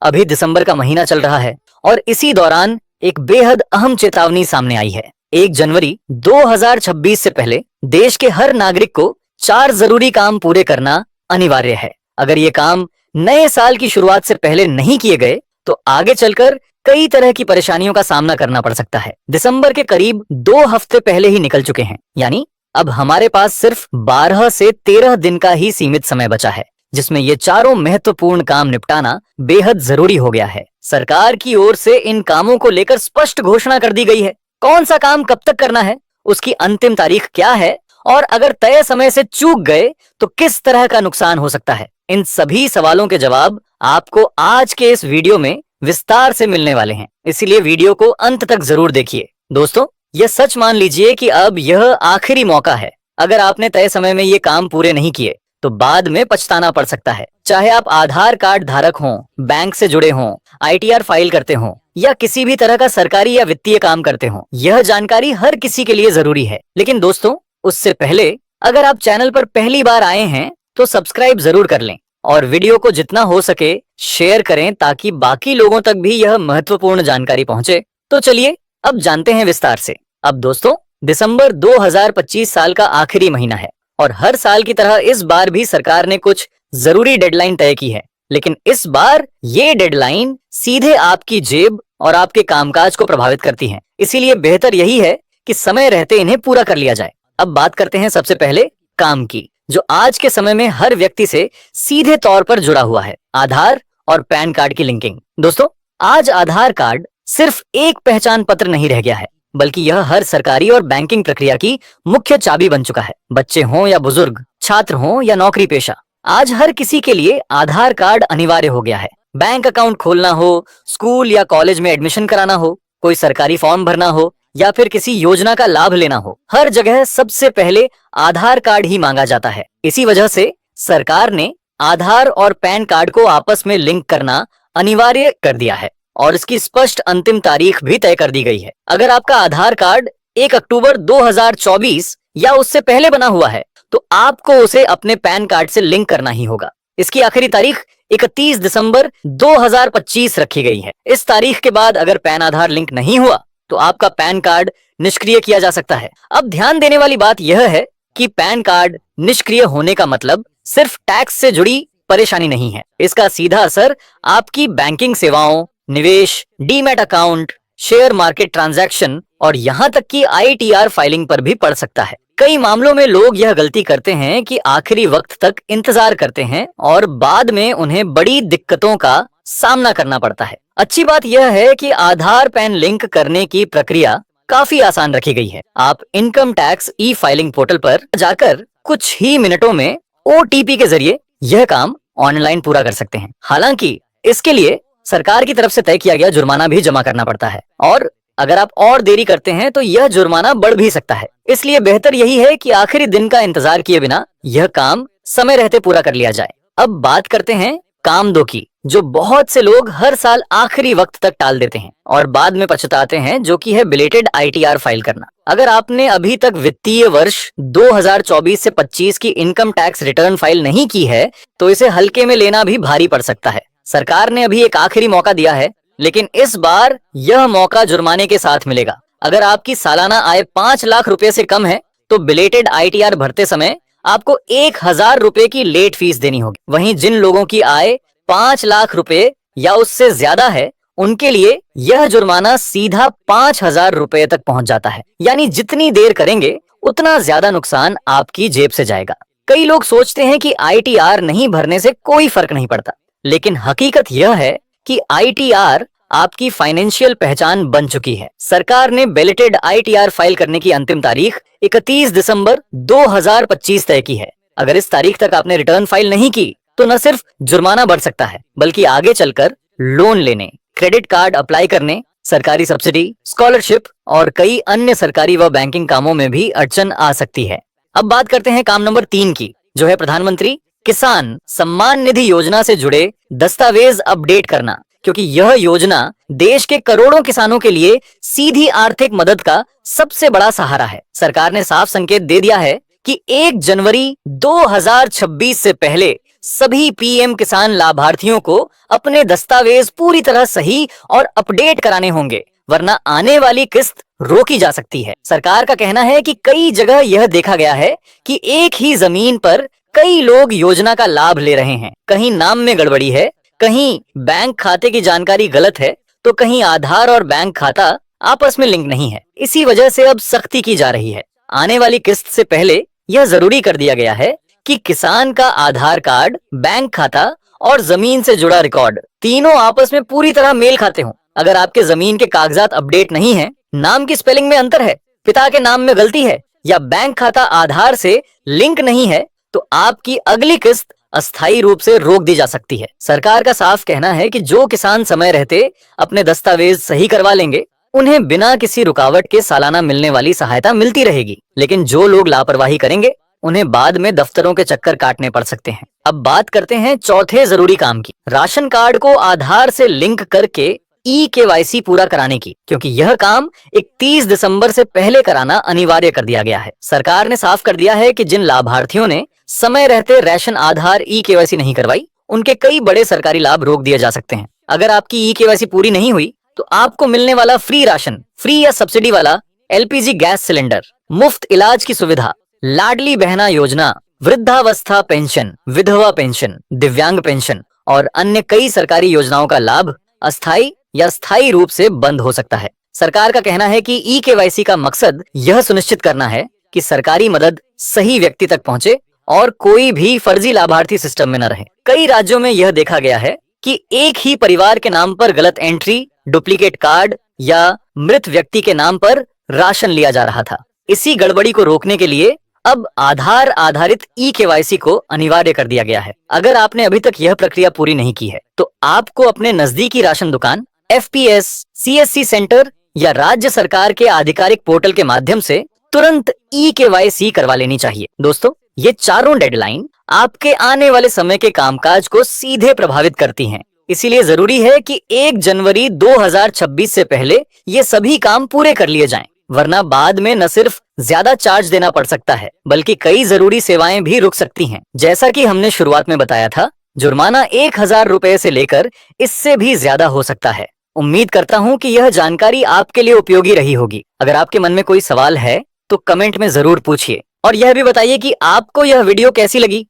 अभी दिसंबर का महीना चल रहा है और इसी दौरान एक बेहद अहम चेतावनी सामने आई है। 1 जनवरी 2026 से पहले देश के हर नागरिक को 4 जरूरी काम पूरे करना अनिवार्य है। अगर ये काम नए साल की शुरुआत से पहले नहीं किए गए तो आगे चलकर कई तरह की परेशानियों का सामना करना पड़ सकता है। दिसंबर के करीब 2 हफ्ते पहले ही निकल चुके हैं, यानी अब हमारे पास सिर्फ 12 से 13 दिन का ही सीमित समय बचा है, जिसमें ये चारों महत्वपूर्ण काम निपटाना बेहद जरूरी हो गया है। सरकार की ओर से इन कामों को लेकर स्पष्ट घोषणा कर दी गई है। कौन सा काम कब तक करना है, उसकी अंतिम तारीख क्या है और अगर तय समय से चूक गए तो किस तरह का नुकसान हो सकता है। इन सभी सवालों के जवाब आपको आज के इस वीडियो में विस्तार से मिलने वाले हैं, इसीलिए वीडियो को अंत तक जरूर देखिए। दोस्तों, यह सच मान लीजिए कि अब यह आखिरी मौका है। अगर आपने तय समय में ये काम पूरे नहीं किए तो बाद में पछताना पड़ सकता है। चाहे आप आधार कार्ड धारक हों, बैंक से जुड़े हों, ITR फाइल करते हों या किसी भी तरह का सरकारी या वित्तीय काम करते हों, यह जानकारी हर किसी के लिए जरूरी है। लेकिन दोस्तों, उससे पहले अगर आप चैनल पर पहली बार आए हैं तो सब्सक्राइब जरूर कर लें और वीडियो को जितना हो सके शेयर करें ताकि बाकी लोगों तक भी यह महत्वपूर्ण जानकारी पहुंचे। तो चलिए अब जानते हैं विस्तार से। अब दोस्तों, दिसंबर 2025 साल का आखिरी महीना है और हर साल की तरह इस बार भी सरकार ने कुछ जरूरी डेडलाइन तय की है, लेकिन इस बार ये डेडलाइन सीधे आपकी जेब और आपके कामकाज को प्रभावित करती हैं। इसीलिए बेहतर यही है कि समय रहते इन्हें पूरा कर लिया जाए। अब बात करते हैं सबसे पहले काम की, जो आज के समय में हर व्यक्ति से सीधे तौर पर जुड़ा हुआ है, आधार और पैन कार्ड की लिंकिंग। दोस्तों, आज आधार कार्ड सिर्फ एक पहचान पत्र नहीं रह गया है, बल्कि यह हर सरकारी और बैंकिंग प्रक्रिया की मुख्य चाबी बन चुका है। बच्चे हों या बुजुर्ग, छात्र हों या नौकरी पेशा, आज हर किसी के लिए आधार कार्ड अनिवार्य हो गया है। बैंक अकाउंट खोलना हो, स्कूल या कॉलेज में एडमिशन कराना हो, कोई सरकारी फॉर्म भरना हो या फिर किसी योजना का लाभ लेना हो, हर जगह सबसे पहले आधार कार्ड ही मांगा जाता है। इसी वजह से सरकार ने आधार और पैन कार्ड को आपस में लिंक करना अनिवार्य कर दिया है और इसकी स्पष्ट अंतिम तारीख भी तय कर दी गई है। अगर आपका आधार कार्ड 1 अक्टूबर 2024 या उससे पहले बना हुआ है तो आपको उसे अपने पैन कार्ड से लिंक करना ही होगा। इसकी आखिरी तारीख 31 दिसंबर 2025 रखी गई है। इस तारीख के बाद अगर पैन आधार लिंक नहीं हुआ तो आपका पैन कार्ड निष्क्रिय किया जा सकता है। अब ध्यान देने वाली बात यह है कि पैन कार्ड निष्क्रिय होने का मतलब सिर्फ टैक्स से जुड़ी परेशानी नहीं है। इसका सीधा असर आपकी बैंकिंग सेवाओं, निवेश, demat account, share market transaction और यहाँ तक कि ITR फाइलिंग पर भी पड़ सकता है। कई मामलों में लोग यह गलती करते हैं कि आखिरी वक्त तक इंतजार करते हैं और बाद में उन्हें बड़ी दिक्कतों का सामना करना पड़ता है। अच्छी बात यह है कि आधार पैन लिंक करने की प्रक्रिया काफी आसान रखी गई है। आप इनकम टैक्स E-फाइलिंग पोर्टल पर जाकर कुछ ही मिनटों में OTP के जरिए यह काम ऑनलाइन पूरा कर सकते हैं। हालांकि इसके लिए सरकार की तरफ से तय किया गया जुर्माना भी जमा करना पड़ता है और अगर आप और देरी करते हैं तो यह जुर्माना बढ़ भी सकता है। इसलिए बेहतर यही है कि आखिरी दिन का इंतजार किए बिना यह काम समय रहते पूरा कर लिया जाए। अब बात करते हैं काम 2 की, जो बहुत से लोग हर साल आखिरी वक्त तक टाल देते हैं और बाद में पछताते हैं, जो कि है बिलेटेड ITR फाइल करना। अगर आपने अभी तक वित्तीय वर्ष 2024 से 25 की इनकम टैक्स रिटर्न फाइल नहीं की है तो इसे हल्के में लेना भी भारी पड़ सकता है। सरकार ने अभी एक आखिरी मौका दिया है, लेकिन इस बार यह मौका जुर्माने के साथ मिलेगा। अगर आपकी सालाना आय 5 लाख रुपए से कम है तो बिलेटेड ITR भरते समय आपको 1000 रुपए की लेट फीस देनी होगी। वहीं जिन लोगों की आय 5 लाख रुपए या उससे ज्यादा है उनके लिए यह जुर्माना सीधा 5000 रुपए तक पहुंच जाता है। यानी जितनी देर करेंगे उतना ज्यादा नुकसान आपकी जेब से जाएगा। कई लोग सोचते हैं कि ITR नहीं भरने से कोई फर्क नहीं पड़ता, लेकिन हकीकत यह है कि ITR आपकी फाइनेंशियल पहचान बन चुकी है। सरकार ने बिलेटेड ITR फाइल करने की अंतिम तारीख 31 दिसंबर 2025 तय की है। अगर इस तारीख तक आपने रिटर्न फाइल नहीं की तो न सिर्फ जुर्माना बढ़ सकता है, बल्कि आगे चलकर लोन लेने, क्रेडिट कार्ड अप्लाई करने, सरकारी सब्सिडी, स्कॉलरशिप और कई अन्य सरकारी व बैंकिंग कामों में भी अड़चन आ सकती है। अब बात करते हैं काम नंबर 3 की, जो है प्रधानमंत्री किसान सम्मान निधि योजना से जुड़े दस्तावेज अपडेट करना, क्योंकि यह योजना देश के करोड़ों किसानों के लिए सीधी आर्थिक मदद का सबसे बड़ा सहारा है। सरकार ने साफ संकेत दे दिया है कि 1 जनवरी 2026 से पहले सभी पीएम किसान लाभार्थियों को अपने दस्तावेज पूरी तरह सही और अपडेट कराने होंगे, वरना आने वाली किस्त रोकी जा सकती है। सरकार का कहना है कि कई जगह यह देखा गया है कि एक ही जमीन पर कई लोग योजना का लाभ ले रहे हैं। कहीं नाम में गड़बड़ी है, कहीं बैंक खाते की जानकारी गलत है, तो कहीं आधार और बैंक खाता आपस में लिंक नहीं है। इसी वजह से अब सख्ती की जा रही है। आने वाली किस्त से पहले यह जरूरी कर दिया गया है कि किसान का आधार कार्ड, बैंक खाता और जमीन से जुड़ा रिकॉर्ड तीनों आपस में पूरी तरह मेल खाते हों। अगर आपके जमीन के कागजात अपडेट नहीं है, नाम की स्पेलिंग में अंतर है, पिता के नाम में गलती है या बैंक खाता आधार से लिंक नहीं है, तो आपकी अगली किस्त अस्थायी रूप से रोक दी जा सकती है। सरकार का साफ कहना है कि जो किसान समय रहते अपने दस्तावेज सही करवा लेंगे, उन्हें बिना किसी रुकावट के सालाना मिलने वाली सहायता मिलती रहेगी। लेकिन जो लोग लापरवाही करेंगे, उन्हें बाद में दफ्तरों के चक्कर काटने पड़ सकते हैं। अब बात करते हैं चौथे जरूरी काम की, राशन कार्ड को आधार से लिंक करके ई-केवाईसी पूरा कराने की, क्योंकि यह काम 31 दिसंबर से पहले कराना अनिवार्य कर दिया गया है। सरकार ने साफ कर दिया है कि जिन लाभार्थियों ने समय रहते राशन आधार ई-केवाईसी नहीं करवाई, उनके कई बड़े सरकारी लाभ रोक दिए जा सकते हैं। अगर आपकी ई-केवाईसी पूरी नहीं हुई, तो आपको मिलने वाला फ्री राशन, फ्री या सब्सिडी वाला एलपीजी गैस सिलेंडर, मुफ्त इलाज की सुविधा, लाडली बहना योजना, वृद्धावस्था पेंशन, विधवा पेंशन, दिव्यांग पेंशन और अन्य कई सरकारी योजनाओं का लाभ अस्थायी या स्थायी रूप से बंद हो सकता है। सरकार का कहना है कि ई-केवाईसी का मकसद यह सुनिश्चित करना है कि सरकारी मदद सही व्यक्ति तक पहुंचे और कोई भी फर्जी लाभार्थी सिस्टम में न रहे। कई राज्यों में यह देखा गया है कि एक ही परिवार के नाम पर गलत एंट्री, डुप्लीकेट कार्ड या मृत व्यक्ति के नाम पर राशन लिया जा रहा था। इसी गड़बड़ी को रोकने के लिए अब आधार आधारित ई-केवाईसी को अनिवार्य कर दिया गया है। अगर आपने अभी तक यह प्रक्रिया पूरी नहीं की है, तो आपको अपने नजदीकी राशन दुकान, एफपीएस, सीएससी सेंटर या राज्य सरकार के आधिकारिक पोर्टल के माध्यम से तुरंत ई-केवाईसी करवा लेनी चाहिए। दोस्तों, ये चारों डेडलाइन आपके आने वाले समय के कामकाज को सीधे प्रभावित करती हैं। इसीलिए जरूरी है कि 1 जनवरी 2026 से पहले ये सभी काम पूरे कर लिए जाएं, वरना बाद में न सिर्फ ज्यादा चार्ज देना पड़ सकता है, बल्कि कई जरूरी सेवाएं भी रुक सकती हैं। जैसा कि हमने शुरुआत में बताया था, जुर्माना 1000 रुपए से लेकर इससे भी ज्यादा हो सकता है। उम्मीद करता हूं कि यह जानकारी आपके लिए उपयोगी रही होगी। अगर आपके मन में कोई सवाल है तो कमेंट में जरूर पूछिए और यह भी बताइए कि आपको यह वीडियो कैसी लगी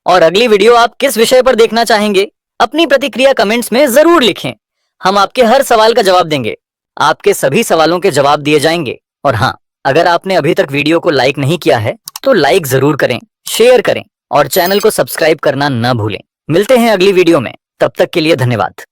और अगली वीडियो आप किस विषय पर देखना चाहेंगे। अपनी प्रतिक्रिया कमेंट्स में जरूर लिखें। हम आपके हर सवाल का जवाब देंगे। आपके सभी सवालों के जवाब दिए जाएंगे। और हाँ, अगर आपने अभी तक वीडियो को लाइक नहीं किया है तो लाइक जरूर करें, शेयर करें और चैनल को सब्सक्राइब करना न भूलें। मिलते हैं अगली वीडियो में, तब तक के लिए धन्यवाद।